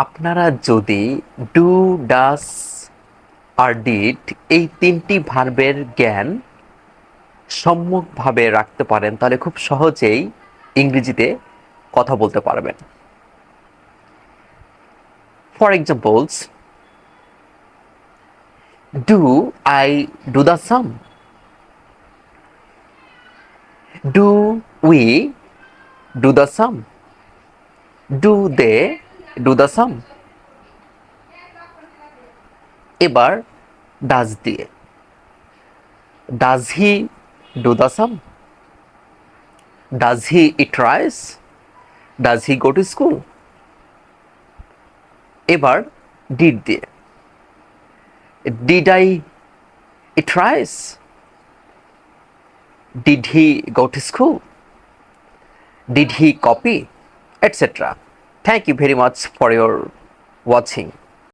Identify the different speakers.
Speaker 1: আপনারা যদি do, does R did এই তিনটি ভার্বের জ্ঞান সম্যকভাবে রাখতে পারেন তাহলে খুব সহজেই ইংরেজিতে কথা বলতে পারবেন। For examples, do I do the same? Do we do the same? Do they do the same? এবার ডাজ দিয়ে, does he do the same? Does he eat rice? Does he go to school? এবার did দিয়ে, did I eat rice? Did he go to school? Did he copy? Etc. Thank you very much for your watching.